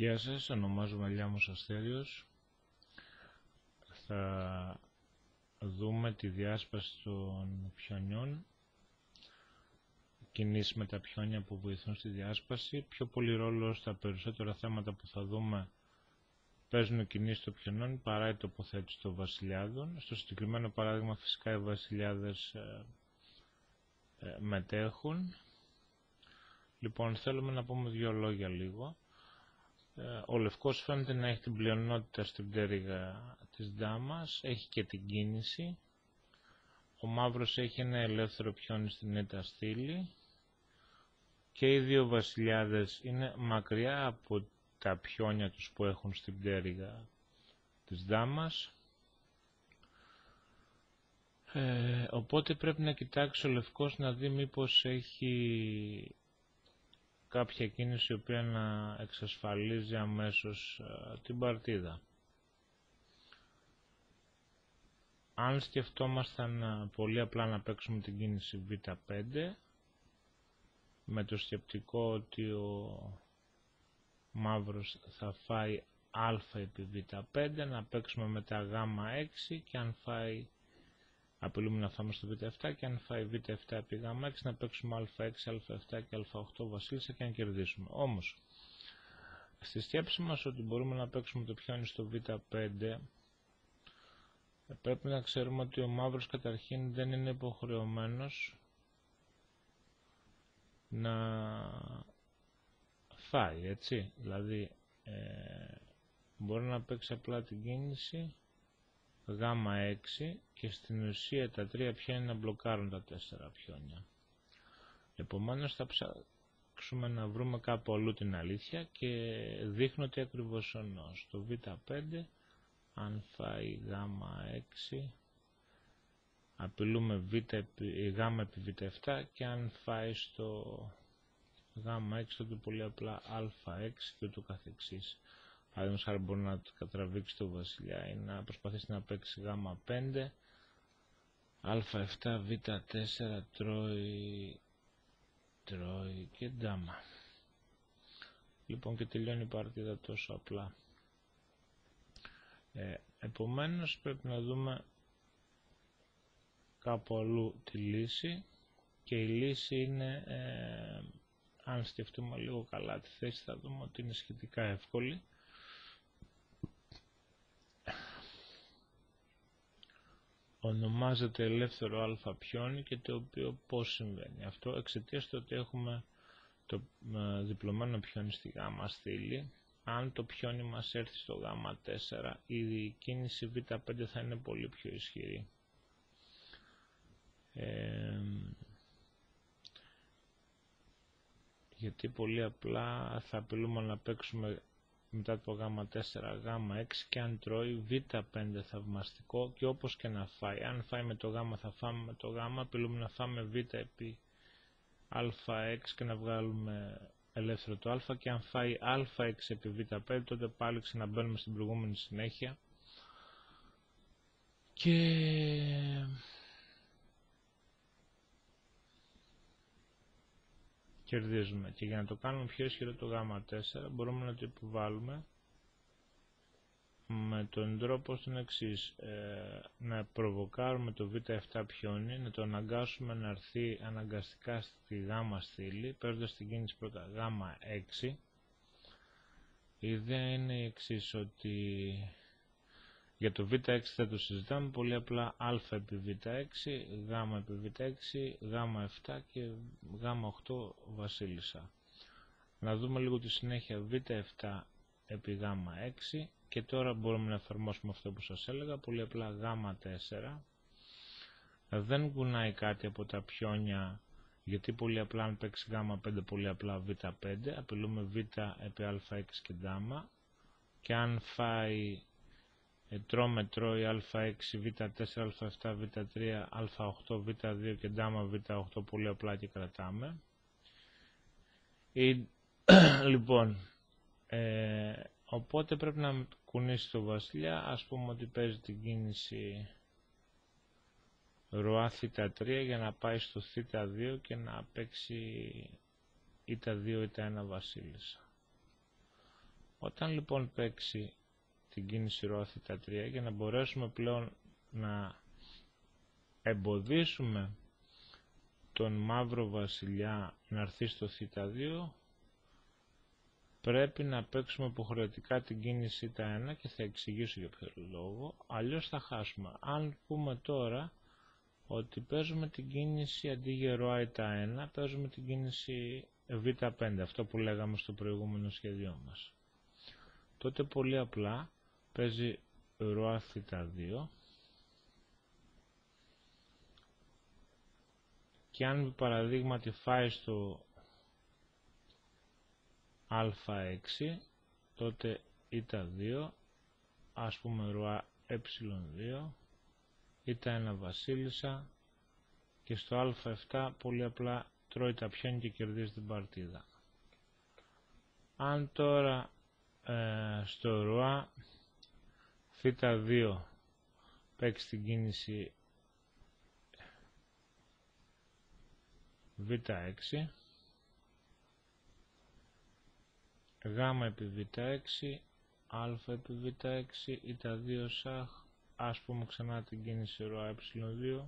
Γεια σας, ονομάζομαι Λιάμος Αστέριος. Θα δούμε τη διάσπαση των πιονιών, κινήσεις με τα πιόνια που βοηθούν στη διάσπαση. Πιο πολύ ρόλο στα περισσότερα θέματα που θα δούμε παίζουν οι κινήσεις των πιονιών παρά η τοποθέτηση των βασιλιάδων. Στο συγκεκριμένο παράδειγμα φυσικά οι βασιλιάδες μετέχουν. Λοιπόν, θέλουμε να πούμε δύο λόγια λίγο. Ο λευκός φαίνεται να έχει την πλειονότητα στην πτέρυγα της ντάμας, έχει και την κίνηση. Ο μαύρος έχει ένα ελεύθερο πιόνι στην έτα στήλη και οι δύο βασιλιάδες είναι μακριά από τα πιόνια τους που έχουν στην πτέρυγα της ντάμας. Οπότε πρέπει να κοιτάξει ο λευκός να δει μήπως έχει κάποια κίνηση η οποία να εξασφαλίζει αμέσως την παρτίδα. Αν σκεφτόμασταν πολύ απλά να παίξουμε την κίνηση Β5 με το σκεπτικό ότι ο μαύρος θα φάει α επί Β5, να παίξουμε μετά Γ6 και αν φάει, απειλούμε να φάμε στο Β7 και αν φάει Β7 επί Γ6 να παίξουμε Α6, Α7 και Α8 βασίλισσα και να κερδίσουμε. Όμως, στη σκέψη μας ότι μπορούμε να παίξουμε το πιόνι στο Β5, πρέπει να ξέρουμε ότι ο μαύρος καταρχήν δεν είναι υποχρεωμένος να φάει, έτσι. Δηλαδή, μπορεί να παίξει απλά την κίνηση Γ6 και στην ουσία τα τρία πιόνια να μπλοκάρουν τα τέσσερα πιόνια. Επομένως θα ψάξουμε να βρούμε κάπου αλλού την αλήθεια και δείχνω τι ακριβώς εννοώ. Στο Β5 αν φάει Γ6 απειλούμε Γ επί Β7 και αν φάει στο Γ6 τότε πολύ απλά Α6 και ούτω καθεξής. Παραδείγματος χάρη μπορεί να κατραβήξει το βασιλιά ή να προσπαθήσει να παίξει Γ5, Α7, Β4, τρώει και ντάμα. Λοιπόν και τελειώνει η παρτίδα τόσο απλά. Επομένως πρέπει να δούμε κάπου αλλού τη λύση και η λύση είναι, αν σκεφτούμε λίγο καλά τη θέση θα δούμε ότι είναι σχετικά εύκολη. Ονομάζεται ελεύθερο α πιόνι και το οποίο πώς συμβαίνει αυτό εξαιτίας του ότι έχουμε το διπλωμένο πιόνι στη γάμα στήλη. Αν το πιόνι μας έρθει στο Γ4 η κίνηση Β5 θα είναι πολύ πιο ισχυρή. Γιατί πολύ απλά θα απειλούμε να παίξουμε μετά το Γ4, Γ6 και αν τρώει Β5 θαυμαστικό και όπως και να φάει. Αν φάει με το Γ θα φάμε με το Γ, απειλούμε να φάμε Β επί Α6 και να βγάλουμε ελεύθερο το Α και αν φάει Α6 επί Β5 τότε πάλι ξαναμπαίνουμε στην προηγούμενη συνέχεια και κερδίζουμε. Και για να το κάνουμε πιο ισχυρό το Γ4 μπορούμε να το υποβάλουμε με τον τρόπο στον εξής, να προβοκάρουμε το Β7 πιόνι, να το αναγκάσουμε να έρθει αναγκαστικά στη Γ στήλη, παίρνοντας την κίνηση πρώτα Γ6. Η ιδέα είναι η εξής, ότι για το Β6 θα το συζητάμε πολύ απλά Α επί Β6, Γ επί Β6, Γ7 και Γ8 βασίλισσα. Να δούμε λίγο τη συνέχεια Β7 επί Γ6 και τώρα μπορούμε να εφαρμόσουμε αυτό που σας έλεγα, πολύ απλά Γ4. Δεν κουνάει κάτι από τα πιόνια γιατί πολύ απλά αν παίξει Γ5 πολύ απλά Β5, απειλούμε Β επί Α6 και Δ και αν φάει τρώει Α6, Β4, Α7, Β3, Α8, Β2 και Δ Β8 πολύ απλά και κρατάμε. Λοιπόν, οπότε πρέπει να κουνήσει το βασιλιά, ας πούμε ότι παίζει την κίνηση ροά Θ3 για να πάει στο Θ2 και να παίξει Ι2, Ι1 βασίλισσα. Όταν λοιπόν παίξει την κίνηση ροά θ3, για να μπορέσουμε πλέον να εμποδίσουμε τον μαύρο βασιλιά να έρθει στο θ2, πρέπει να παίξουμε υποχρεωτικά την κίνηση θ1 και θα εξηγήσω για ποιο λόγο, αλλιώς θα χάσουμε. Αν πούμε τώρα ότι παίζουμε την κίνηση αντί για ροά θ1, παίζουμε την κίνηση β5, αυτό που λέγαμε στο προηγούμενο σχέδιό μας, τότε πολύ απλά παίζει ροά θ2 και αν παραδείγματι φάει στο α6, τότε η2, ας πούμε ροά ε2, η1 βασίλισσα και στο α7 πολύ απλά τρώει τα πιόνι και κερδίζει την παρτίδα. Αν τώρα στο ροά θ2 παίξει την κίνηση β6, γ επί β6, α επί β6, η2 σαχ, ας πούμε ξανά την κίνηση ροά ε2,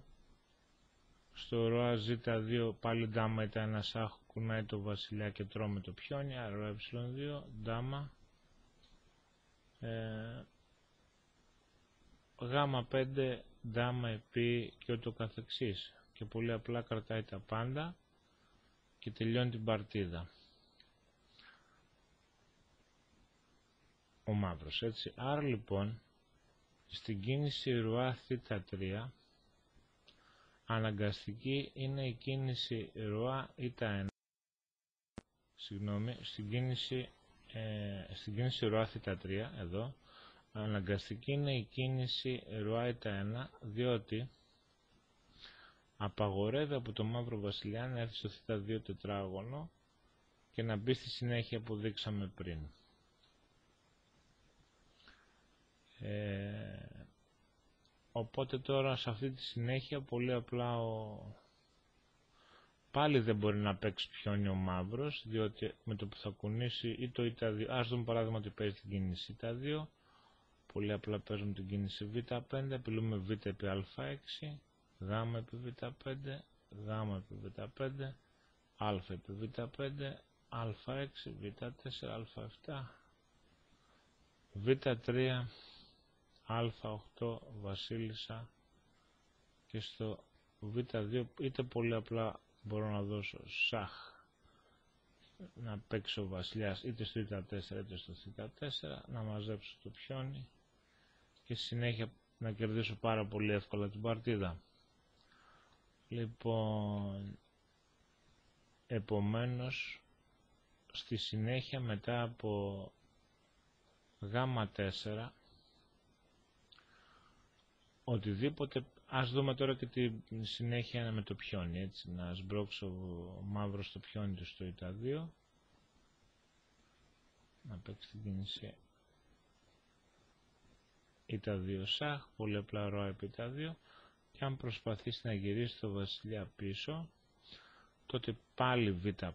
στο ροά ζ2 πάλι ντάμα η1 σαχ, κουνάει το βασιλιά και τρώμε το πιόνι, άρα ροά ε2, ντάμα, γ5, ντάμα επί και ούτω καθεξής, και πολύ απλά κρατάει τα πάντα και τελειώνει την παρτίδα ο μαύρος, έτσι. Άρα λοιπόν στην κίνηση ροά θ3 αναγκαστική είναι η κίνηση ροά η1, στην κίνηση ροά θ3 εδώ αναγκαστική είναι η κίνηση ροά η1, διότι απαγορεύει από το μαύρο βασιλιά να έρθει στο θ2 τετράγωνο και να μπει στη συνέχεια που δείξαμε πριν. Οπότε τώρα σε αυτή τη συνέχεια πολύ απλά πάλι δεν μπορεί να παίξει πιόνι ο μαύρος, διότι με το που θα κουνήσει ή το η2, ας δούμε παράδειγμα ότι παίζει την κίνηση η2, πολύ απλά παίζουμε την κίνηση β5, απειλούμε β επί α6, γ επί β5, γ επί β5, α επί β5, α6, β4, α7, β3, α8 βασίλισσα, και στο β2 είτε πολύ απλά μπορώ να δώσω σαχ να παίξει ο βασιλιάς είτε στο η4 είτε στο θ4, να μαζέψω το πιόνι και συνέχεια να κερδίσω πάρα πολύ εύκολα την παρτίδα. Λοιπόν, επομένως στη συνέχεια μετά από γ4 οτιδήποτε, ας δούμε τώρα και τη συνέχεια με το πιόνι, έτσι, να σμπρώξω μαύρο στο πιόνι του στο η2, να παίξει την κίνηση η2 σαχ, πολύ απλά ροά επί η2, και αν προσπαθήσει να γυρίσει το βασιλιά πίσω, τότε πάλι β5.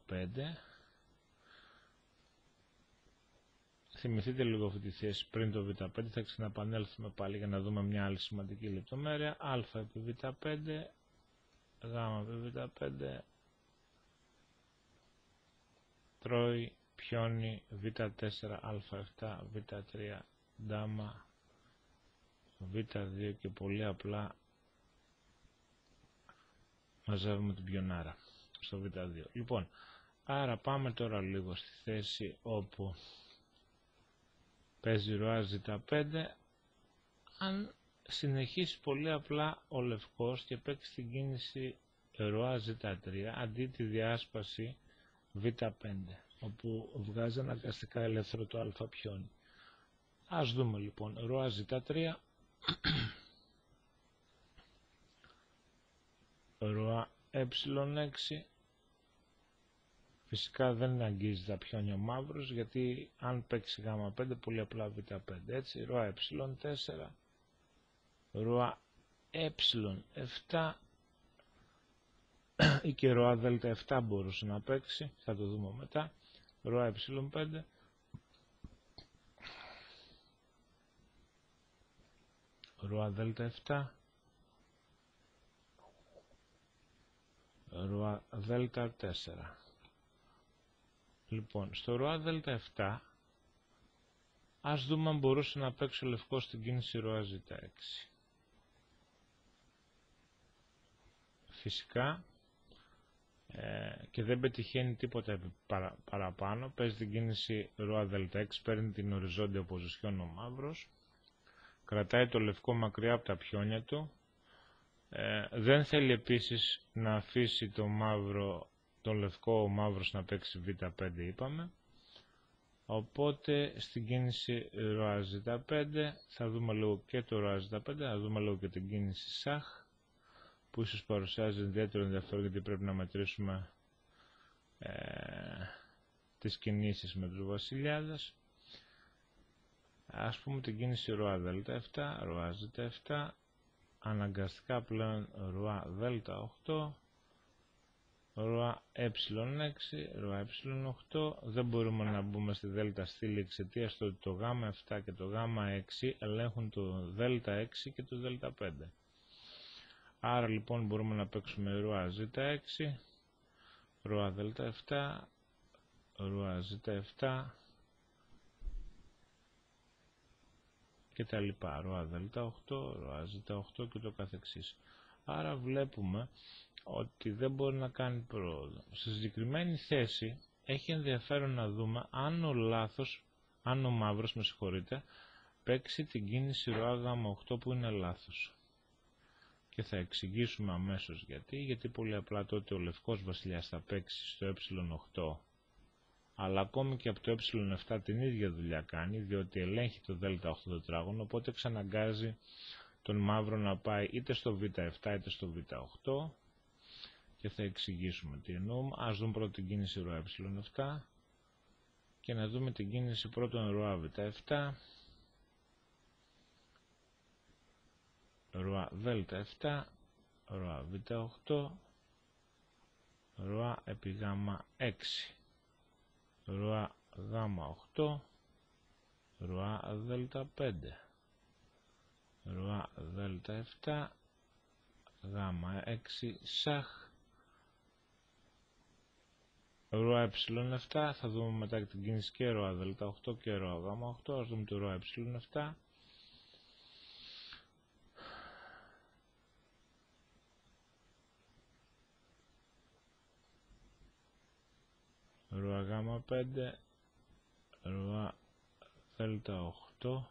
Θυμηθείτε λίγο αυτή τη θέση πριν το β5, θα ξαναπανέλθουμε πάλι για να δούμε μια άλλη σημαντική λεπτομέρεια. Α επί β5, γ επί β5, τρώει, πιόνι, β4, α7, β3, ντάμα, β2 και πολύ απλά μαζεύουμε την πιονάρα στο β2. Λοιπόν, άρα πάμε τώρα λίγο στη θέση όπου παίζει ροά ζ5. Αν συνεχίσει πολύ απλά ο λευκός και παίξει την κίνηση ροά ζ3 αντί τη διάσπαση β5, όπου βγάζει αναγκαστικά ελεύθερο το α πιόνι. Ας δούμε λοιπόν ροά ζ3, ροά ε6. Φυσικά δεν αγγίζει τα πιόνια ο μαύρος, γιατί αν παίξει γ5 πολύ απλά β5, έτσι, ροά ε4, ροά ε7 ή και ροά δ7 μπορούσε να παίξει, θα το δούμε μετά, ροά ε5, ρουά δέλτα 7, ρουά δέλτα 4. Λοιπόν, στο ρουά δέλτα 7, ας δούμε αν μπορούσε να παίξει ο λευκός στην κίνηση ρουά ζήτα 6. Φυσικά, και δεν πετυχαίνει τίποτα παραπάνω, παίζει την κίνηση ρουά δέλτα 6, παίρνει την οριζόντια ποζισιόν ο μαύρος, κρατάει το λευκό μακριά από τα πιόνια του, δεν θέλει επίσης να αφήσει το λευκό ο μαύρος να παίξει β5 είπαμε, οπότε στην κίνηση ρουά ζήτα 5 θα δούμε λίγο και το ρουά ζήτα 5, θα δούμε λίγο και την κίνηση σαχ, που ίσως παρουσιάζει ιδιαίτερο ενδιαφέρον γιατί πρέπει να μετρήσουμε τις κινήσεις με τους βασιλιάδες. Ας πούμε την κίνηση ρουά δέλτα 7, ρουά ζήτα 7, αναγκαστικά πλέον ρουά δέλτα 8, ρουά ε6, ρουά ε8. Δεν μπορούμε να μπούμε στη δέλτα στήλη εξαιτίας του ότι το γάμα 7 και το γάμα 6 ελέγχουν το δέλτα 6 και το δέλτα 5. Άρα λοιπόν μπορούμε να παίξουμε ρουά ζήτα 6, ρουά δέλτα 7, ρουά ζήτα 7 και τα λοιπά, ρουά δέλτα 8, ρουά ζήτα 8 και το καθεξής. Άρα βλέπουμε ότι δεν μπορεί να κάνει πρόοδο. Στη συγκεκριμένη θέση έχει ενδιαφέρον να δούμε αν ο μαύρος, με συγχωρείτε, παίξει την κίνηση ρουά γάμα 8 που είναι λάθος. Και θα εξηγήσουμε αμέσως γιατί πολύ απλά τότε ο λευκός βασιλιάς θα παίξει στο ε8, αλλά ακόμη και από το ε7 την ίδια δουλειά κάνει, διότι ελέγχει το δέλτα 8 τετράγωνο, οπότε εξαναγκάζει τον μαύρο να πάει είτε στο β7 είτε στο β8 και θα εξηγήσουμε τι εννοούμε. Ας δούμε πρώτα την κίνηση ρουά ε7 και να δούμε την κίνηση πρώτον ρουά β7, ρουά δέλτα 7, ρουά β8, ρουά επί γάμα 6, ρουά γάμα 8, ρουά δέλτα 5, ρουά δέλτα 7, γάμα 6 σαχ, ρουά ε7. Θα δούμε μετά την κίνηση και ρουά δέλτα 8 και ρουά γάμα 8. Ας δούμε το ρουά ε7. Ρουά γάμα 5, ρουά δέλτα 8,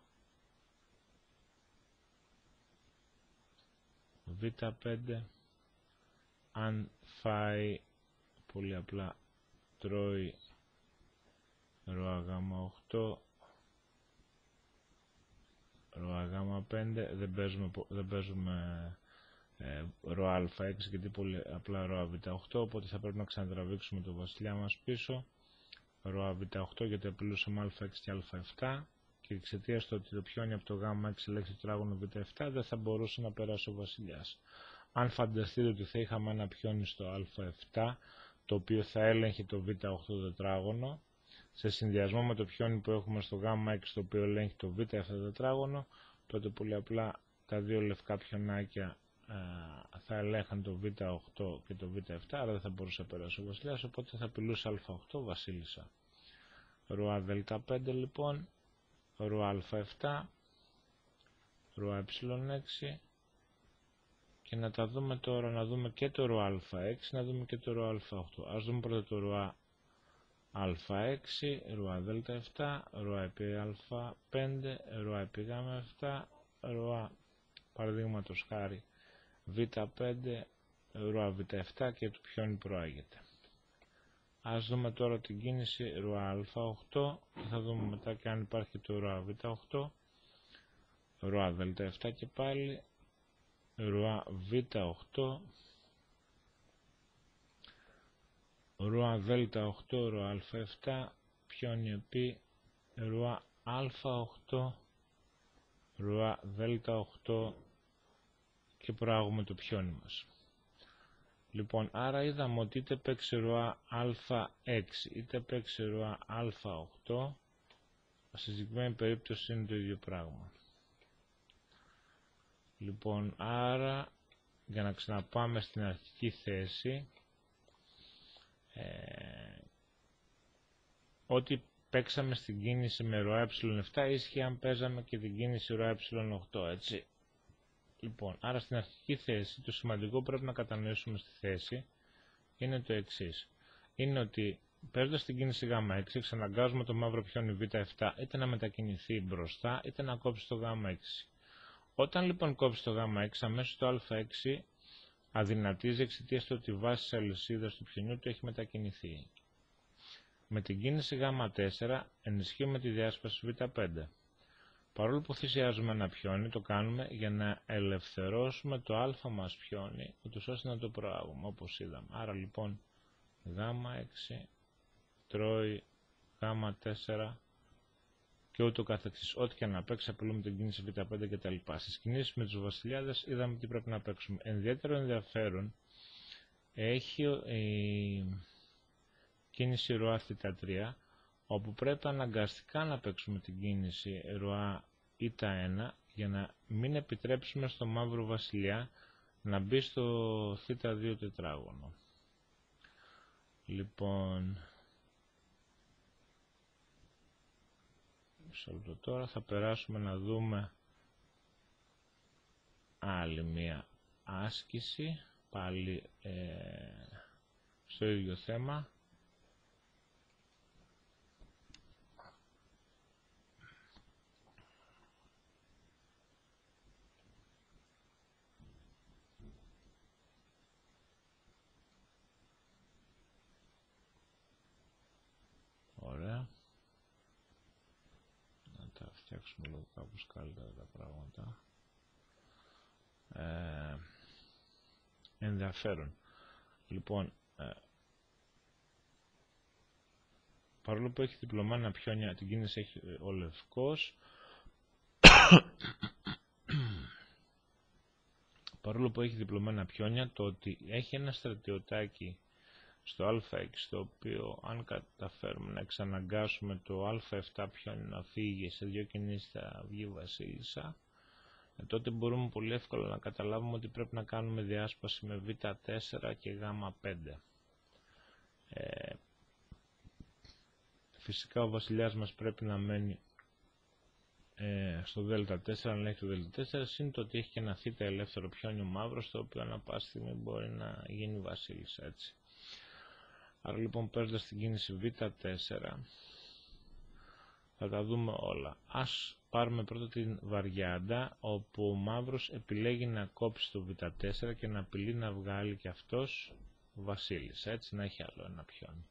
β5, αν φάει πολύ απλά τρώει ρουά γάμα 8, ρουά γάμα 5, δεν παίζουμε ρουά α6 γιατί πολύ απλά ρουά β8, οπότε θα πρέπει να ξανατραβήξουμε το βασιλιά μας πίσω, ρουά β8 γιατί απειλούσαμε α6 και α7 και εξαιτίας του ότι το πιόνι από το γάμα 6 ελέγχει το τετράγωνο β7 δεν θα μπορούσε να περάσει ο βασιλιάς. Αν φανταστείτε ότι θα είχαμε ένα πιόνι στο α7 το οποίο θα έλεγχε το β8 τετράγωνο σε συνδυασμό με το πιόνι που έχουμε στο γάμα 6 το οποίο ελέγχει το β7 τετράγωνο, τότε πολύ απλά τα δύο λευκά πιονάκια θα ελέγχαν το β8 και το β7, άρα δεν θα μπορούσε να περάσει ο βασιλιάς, οπότε θα απειλούσε α8 βασίλισσα. Ρουά δέλτα 5 λοιπόν, ρουά α7, ρουά ε6 και να τα δούμε τώρα, να δούμε και το ρουά α6, να δούμε και το ρουά α8. Ας δούμε πρώτα το ρουά α6, ρουά δέλτα 7, ρουά επί α5, ρουά επί γάμα 7, ρουά παραδείγματος χάρη β5, ρουά β7 και το πιόνι προάγεται. Ας δούμε τώρα την κίνηση ρουά α8 και θα δούμε μετά και αν υπάρχει το ρουά β8, ρουά δέλτα 7 και πάλι, ρουά β8, ρουά δέλτα 8, ρουά α7, πιόνι επί, ρουά α8, ρουά δέλτα 8 και προάγουμε το πιόνι μας. Λοιπόν, άρα είδαμε ότι είτε παίξει ρουά α6 είτε παίξει ρουά α8, στη συγκεκριμένη περίπτωση είναι το ίδιο πράγμα. Λοιπόν, άρα για να ξαναπάμε στην αρχική θέση, ό,τι παίξαμε στην κίνηση με ροά ε7 ίσχυε αν παίζαμε και την κίνηση ροά ε8, έτσι. Λοιπόν, άρα στην αρχική θέση το σημαντικό που πρέπει να κατανοήσουμε στη θέση είναι το εξής. Είναι ότι παίζοντας την κίνηση γ6 εξαναγκάζουμε το μαύρο πιόνι β7 είτε να μετακινηθεί μπροστά είτε να κόψει το γ6. Όταν λοιπόν κόψει το γ6, αμέσως το α6 αδυνατίζει εξαιτίας του ότι η βάση της αλυσίδας του πιονιού του έχει μετακινηθεί. Με την κίνηση γ4 ενισχύουμε τη διάσπαση β5. Παρόλο που θυσιάζουμε ένα πιόνι, το κάνουμε για να ελευθερώσουμε το α μας πιόνι, ούτως ώστε να το προάγουμε, όπως είδαμε. Άρα λοιπόν γ6 τρώει γ4 και ούτω καθεξής. Ό,τι και να παίξει, απειλούμε την κίνηση β5 κτλ. Στις κινήσεις με τους βασιλιάδες είδαμε τι πρέπει να παίξουμε. Ιδιαίτερο ενδιαφέρον έχει η κίνηση ροά θ3, όπου πρέπει αναγκαστικά να παίξουμε την κίνηση ροά η1 για να μην επιτρέψουμε στο μαύρο βασιλιά να μπει στο θ2 τετράγωνο. Λοιπόν, τώρα θα περάσουμε να δούμε άλλη μία άσκηση, πάλι στο ίδιο θέμα. Ωραία. Να τα φτιάξουμε λίγο κάπως καλύτερα τα πράγματα. Ενδιαφέρον. Λοιπόν, παρόλο που έχει διπλωμένα πιόνια, την κίνηση έχει ο λευκός. Παρόλο που έχει διπλωμένα πιόνια, το ότι έχει ένα στρατιωτάκι στο α6, το οποίο αν καταφέρουμε να εξαναγκάσουμε το α7 πιόνι να φύγει σε δύο κινήσεις θα βγει βασίλισσα, τότε μπορούμε πολύ εύκολα να καταλάβουμε ότι πρέπει να κάνουμε διάσπαση με β4 και γ5. Φυσικά ο βασιλιάς μας πρέπει να μένει στο δ4, αν έχει το δ4, σύν το ότι έχει και ένα θ ελεύθερο πιόνι μαύρο, το οποίο ανά πάση στιγμή μπορεί να γίνει βασίλισσα, έτσι. Άρα λοιπόν παίζοντας την κίνηση β4 θα τα δούμε όλα. Ας πάρουμε πρώτα την βαριάντα, όπου ο μαύρος επιλέγει να κόψει το β4 και να απειλεί να βγάλει και αυτός βασίλισσα, έτσι, να έχει άλλο ένα πιόνι.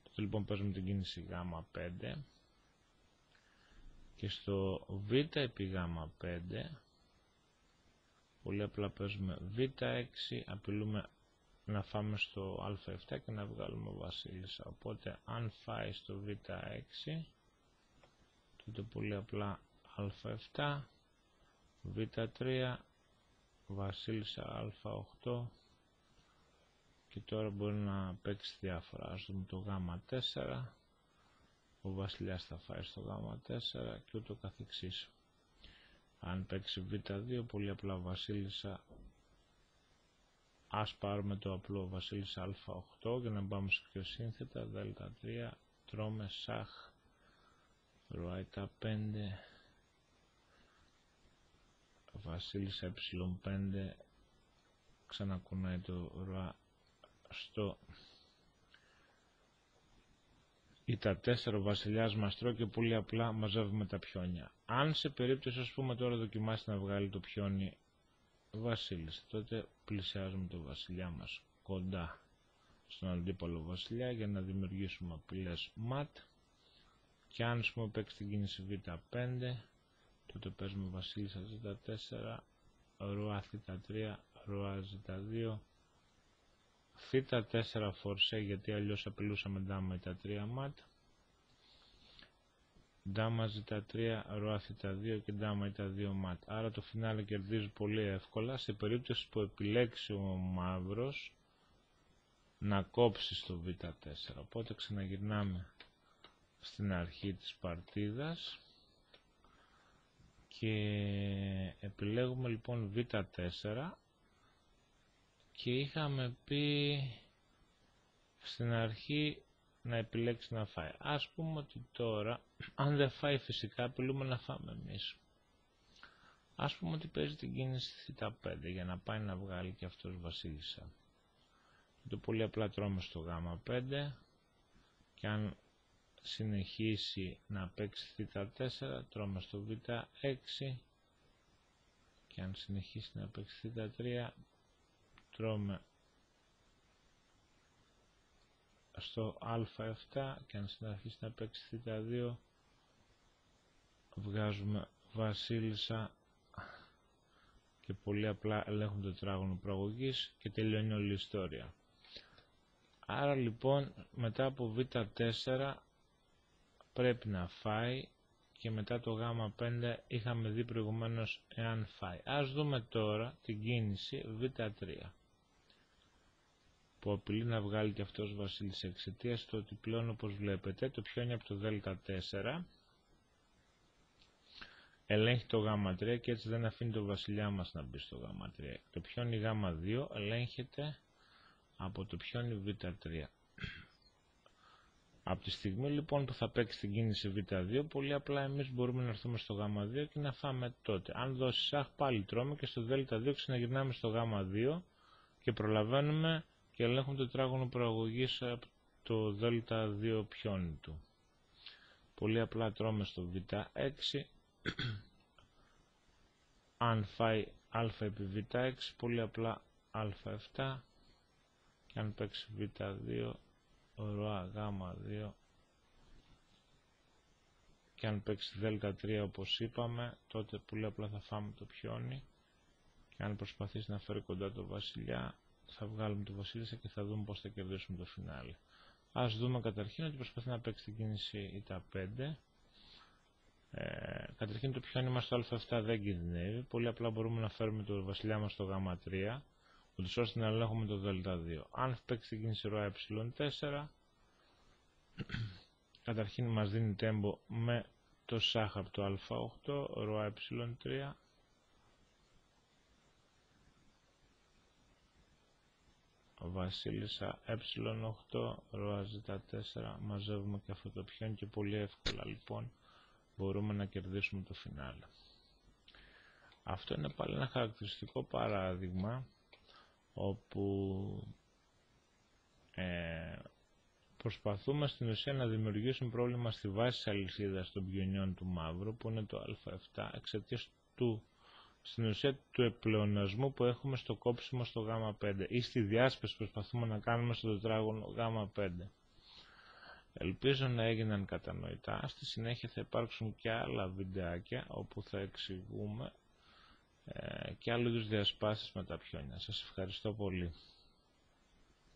Τότε λοιπόν παίζουμε την κίνηση γ5 και στο β επί γ5 πολύ απλά παίζουμε β6, απειλούμε να φάμε στο α7 και να βγάλουμε βασίλισσα. Οπότε αν φάει στο β6, τότε πολύ απλά α7, β3, βασίλισσα α8 και τώρα μπορεί να παίξει διάφορα. Ας δούμε το γ4, ο βασιλιάς θα φάει στο γ4 και ούτω καθεξής. Αν παίξει β2, πολύ απλά βασίλισσα, ας πάρουμε το απλό βασίλισσα α8 για να πάμε σε πιο σύνθετα, δ3, τρώμε σαχ, ροά η5, βασίλισσα ε5, ξανακουνάει το ροά στο η4, ο βασιλιάς μας τρώει και πολύ απλά μαζεύουμε τα πιόνια. Αν σε περίπτωση, ας πούμε, τώρα δοκιμάσει να βγάλει το πιόνι βασίλισσα, τότε πλησιάζουμε το βασιλιά μας κοντά στον αντίπαλο βασιλιά για να δημιουργήσουμε απειλές ματ, και αν πούμε παίξει την κίνηση β5, τότε παίζουμε βασίλισσα z4, ροά θ3, ροά z2, θ4 φορσέ, γιατί αλλιώς απειλούσαμε ντάμα η3 ματ, ντάμα z3, ροά θ2 και ντάμα η2 ματ. Άρα το φινάλε κερδίζει πολύ εύκολα σε περίπτωση που επιλέξει ο μαύρος να κόψει στο β4. Οπότε ξαναγυρνάμε στην αρχή της παρτίδας και επιλέγουμε λοιπόν β4 και είχαμε πει στην αρχή να επιλέξει να φάει. Ας πούμε ότι τώρα, αν δεν φάει φυσικά, απειλούμε να φάμε εμείς. Ας πούμε ότι παίζει την κίνηση θ5 για να πάει να βγάλει και αυτός βασίλισσα. Το πολύ απλά τρώμε στο γ5 και αν συνεχίσει να παίξει θ4 τρώμε στο β6 και αν συνεχίσει να παίξει θ3 τρώμε στο α7 και αν συνεχίσει να παίξει θ2 βγάζουμε βασίλισσα και πολύ απλά ελέγχουν το τετράγωνο προαγωγής και τελειώνει όλη η ιστορία. Άρα λοιπόν μετά από β4 πρέπει να φάει και μετά το γ5 είχαμε δει προηγουμένως εάν φάει. Ας δούμε τώρα την κίνηση β3 που απειλεί να βγάλει και αυτός βασίλισσα εξαιτίας του ότι πλέον όπως βλέπετε το πιόνι από το δ4 ελέγχει το γ3 και έτσι δεν αφήνει το βασιλιά μας να μπει στο γ3. Το πιόνι γ2 ελέγχεται από το πιόνι β3. Από τη στιγμή λοιπόν που θα παίξει την κίνηση β2, πολύ απλά εμείς μπορούμε να έρθουμε στο γ2 και να φάμε τότε. Αν δώσει σαχ πάλι τρώμε και στο δ2 ξαναγυρνάμε στο γ2 και προλαβαίνουμε και ελέγχουμε το τετράγωνο προαγωγής από το δ2 πιόνι του. Πολύ απλά τρώμε στο β6. Αν φάει α επί β6, πολύ απλά α7 και αν παίξει β2, ροά γ2 και αν παίξει δ3 όπως είπαμε, τότε πολύ απλά θα φάμε το πιόνι και αν προσπαθήσει να φέρει κοντά το βασιλιά, θα βγάλουμε το βασίλισσα και θα δούμε πώς θα κερδίσουμε το φινάλε. Ας δούμε καταρχήν ότι προσπαθεί να παίξει την κίνηση η5. Καταρχήν το πιόνι μας στο α7 δεν κινδυνεύει, πολύ απλά μπορούμε να φέρουμε το βασιλιά μας στο γ3 ούτως ώστε να ελέγχουμε το δ2. Αν παίξει την κίνηση ροά ε4, καταρχήν μας δίνει τέμπο με το σάχ από το α8, ροά ε3, βασίλισσα ε8, ροά ζ4, μαζεύουμε και αυτό το πιόνι και πολύ εύκολα λοιπόν μπορούμε να κερδίσουμε το φινάλε. Αυτό είναι πάλι ένα χαρακτηριστικό παράδειγμα όπου προσπαθούμε στην ουσία να δημιουργήσουμε πρόβλημα στη βάση της αλυσίδας των πιονιών του μαύρου που είναι το α7 εξαιτίας του στην ουσία του επλεονασμού που έχουμε στο κόψιμο στο γ5 ή στη διάσπαση που προσπαθούμε να κάνουμε στο τετράγωνο γ5. Ελπίζω να έγιναν κατανοητά. Στη συνέχεια θα υπάρξουν και άλλα βιντεάκια όπου θα εξηγούμε και άλλου είδους διασπάσεις με τα πιόνια. Σας ευχαριστώ πολύ.